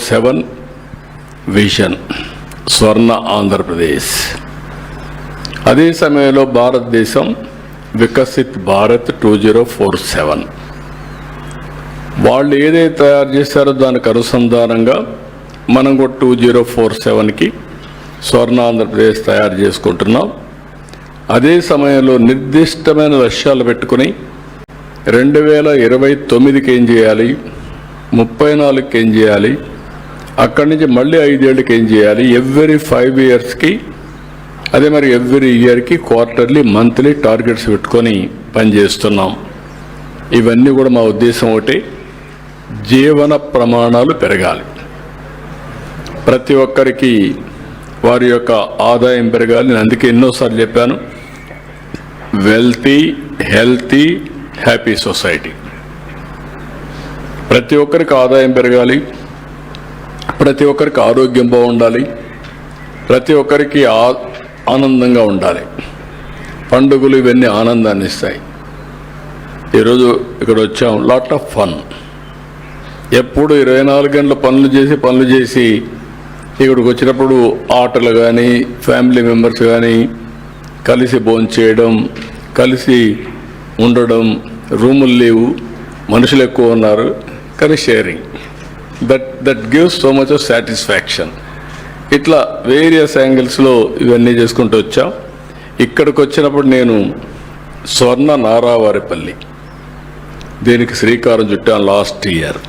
2047 vision స్వర్ణ ఆంధ్రప్రదేశ్. అదే సమయంలో భారతదేశం వికసిత్ భారత్ 2047 వాళ్ళు ఏదైతే తయారు చేశారో దానికి అనుసంధానంగా మనం కూడా 2047కి స్వర్ణ ఆంధ్రప్రదేశ్ తయారు చేసుకుంటున్నాం. అదే సమయంలో నిర్దిష్టమైన లక్ష్యాలు పెట్టుకుని 2029కి ఏం చేయాలి, 34కి ఏం చేయాలి, అక్కడి నుంచి మళ్ళీ 5 ఏళ్ళకి ఏం చేయాలి, ఎవ్రీ 5 ఇయర్స్కి అదే మరి ఎవ్రీ ఇయర్కి క్వార్టర్లీ మంత్లీ టార్గెట్స్ పెట్టుకొని పనిచేస్తున్నాం. ఇవన్నీ కూడా మా ఉద్దేశం ఒకటి, జీవన ప్రమాణాలు పెరగాలి, ప్రతి ఒక్కరికి వారి యొక్క ఆదాయం పెరగాలి. నేను అందుకే ఎన్నోసార్లు చెప్పాను, వెల్తీ హెల్తీ హ్యాపీ సొసైటీ. ప్రతి ఒక్కరికి ఆదాయం పెరగాలి, ప్రతి ఒక్కరికి ఆరోగ్యం బాగుండాలి, ప్రతి ఒక్కరికి ఆనందంగా ఉండాలి. పండుగలు ఇవన్నీ ఆనందాన్ని ఇస్తాయి. ఈరోజు ఇక్కడ వచ్చాం, లాట్ ఆఫ్ ఫన్. ఎప్పుడు 24 గంటల పనులు చేసి ఇక్కడికి వచ్చినప్పుడు ఆటలు కానీ ఫ్యామిలీ మెంబర్స్ కానీ కలిసి భోంచేయడం, కలిసి ఉండడం, రూములు లేవు, మనుషులు ఎక్కువ ఉన్నారు, కానీ sharing that gives so much of satisfaction. ఇట్లా వేరియస్ యాంగిల్స్లో ఇవన్నీ చేసుకుంటూ వచ్చాం. ఇక్కడికి వచ్చినప్పుడు నేను స్వర్ణ నారావారిపల్లి దీనికి శ్రీకారం చుట్టాను లాస్ట్ ఇయర్.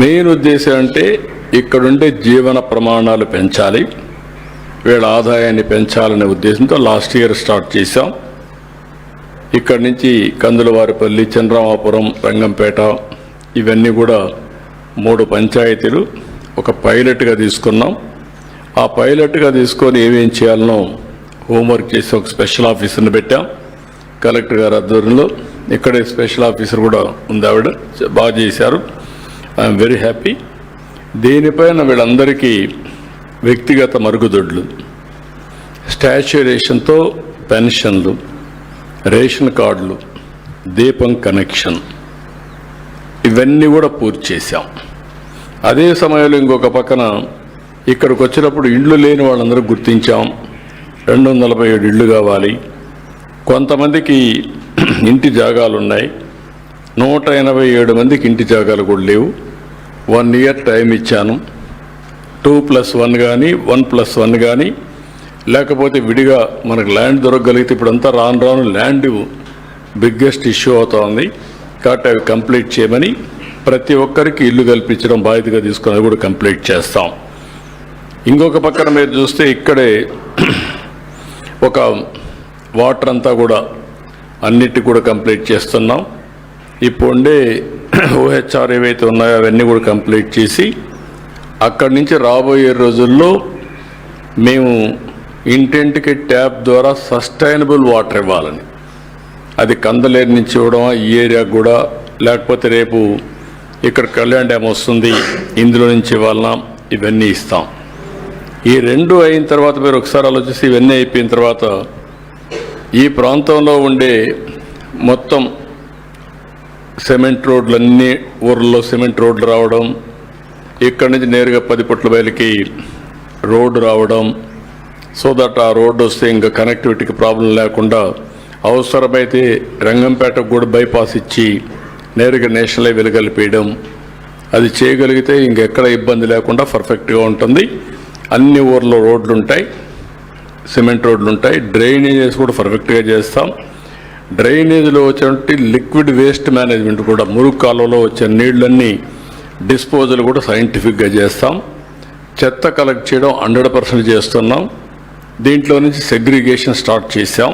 మెయిన్ ఉద్దేశం అంటే ఇక్కడుండే జీవన ప్రమాణాలు పెంచాలి, వీళ్ళ ఆదాయాన్ని పెంచాలనే ఉద్దేశంతో లాస్ట్ ఇయర్ స్టార్ట్ చేశాం. ఇక్కడి నుంచి కందులవారిపల్లి, చంద్రమాపురం, రంగంపేట ఇవన్నీ కూడా 3 పంచాయతీలు ఒక పైలట్గా తీసుకున్నాం. ఆ పైలట్గా తీసుకొని ఏమేం చేయాలనో హోంవర్క్ చేసి ఒక స్పెషల్ ఆఫీసర్ని పెట్టాం కలెక్టర్ గారి ఆధ్వర్యంలో. ఇక్కడే స్పెషల్ ఆఫీసర్ కూడా ఉంది, ఆవిడ బాగా చేశారు. I'm very happy. దీనిపైన వీళ్ళందరికీ వ్యక్తిగత మరుగుదొడ్లు, స్టాచ్యురేషన్తో పెన్షన్లు, రేషన్ కార్డులు, దీపం కనెక్షన్ ఇవన్నీ కూడా పూర్తి చేశాం. అదే సమయంలో ఇంకొక పక్కన ఇక్కడికి వచ్చినప్పుడు ఇండ్లు లేని వాళ్ళందరూ గుర్తించాం. 247 ఇళ్ళు కావాలి. కొంతమందికి ఇంటి జాగాలు ఉన్నాయి, 187 మందికి ఇంటి జాగాలు కూడా లేవు. 1 ఇయర్ టైం ఇచ్చాను. 2+1 కానీ 1+1 కానీ లేకపోతే విడిగా మనకు ల్యాండ్ దొరకగలిగితే, ఇప్పుడంతా రాను ల్యాండ్ బిగ్గెస్ట్ ఇష్యూ అవుతోంది కాబట్టి అవి కంప్లీట్ చేయమని ప్రతి ఒక్కరికి ఇల్లు కల్పించడం బాధ్యతగా తీసుకుని అది కూడా కంప్లీట్ చేస్తాం. ఇంకొక పక్కన మీరు చూస్తే ఇక్కడే ఒక వాటర్ అంతా కూడా అన్నిటి కూడా కంప్లీట్ చేస్తున్నాం. ఇప్పుడు ఉండే OHR ఏవైతే ఉన్నాయో అవన్నీ కూడా కంప్లీట్ చేసి అక్కడి నుంచి రాబోయే రోజుల్లో మేము ఇంటింటికి ట్యాప్ ద్వారా సస్టైనబుల్ వాటర్ ఇవ్వాలని, అది కందలేరు నుంచి ఇవ్వడం ఈ ఏరియాకు కూడా, లేకపోతే రేపు ఇక్కడ కళ్యాణ్ డ్యామ్ వస్తుంది ఇందులో నుంచి ఇవ్వాలన్నా ఇవన్నీ ఇస్తాం. ఈ 2 అయిన తర్వాత మీరు ఒకసారి ఆలోచిస్తే ఇవన్నీ అయిపోయిన తర్వాత ఈ ప్రాంతంలో ఉండే మొత్తం సిమెంట్ రోడ్లన్నీ ఊర్లలో సిమెంట్ రోడ్లు రావడం, ఇక్కడి నుంచి నేరుగా 10 పుట్ల బయలుకి రోడ్డు రావడం, సో దట్ ఆ రోడ్డు వస్తే ఇంకా కనెక్టివిటీకి ప్రాబ్లం లేకుండా అవసరమైతే రంగంపేటకు కూడా బైపాస్ ఇచ్చి నేరుగా నేషనల్ హైవేలు కలిపేయడం, అది చేయగలిగితే ఇంకెక్కడ ఇబ్బంది లేకుండా పర్ఫెక్ట్గా ఉంటుంది. అన్ని ఊర్లో రోడ్లు ఉంటాయి, సిమెంట్ రోడ్లు ఉంటాయి. డ్రైనేజెస్ కూడా పర్ఫెక్ట్గా చేస్తాం. డ్రైనేజ్లో వచ్చేటువంటి లిక్విడ్ వేస్ట్ మేనేజ్మెంట్ కూడా, మురుగు కాలువలో వచ్చే నీళ్ళన్నీ డిస్పోజల్ కూడా సైంటిఫిక్గా చేస్తాం. చెత్త కలెక్ట్ చేయడం 100% చేస్తున్నాం. దీంట్లో నుంచి సెగ్రిగేషన్ స్టార్ట్ చేసాం.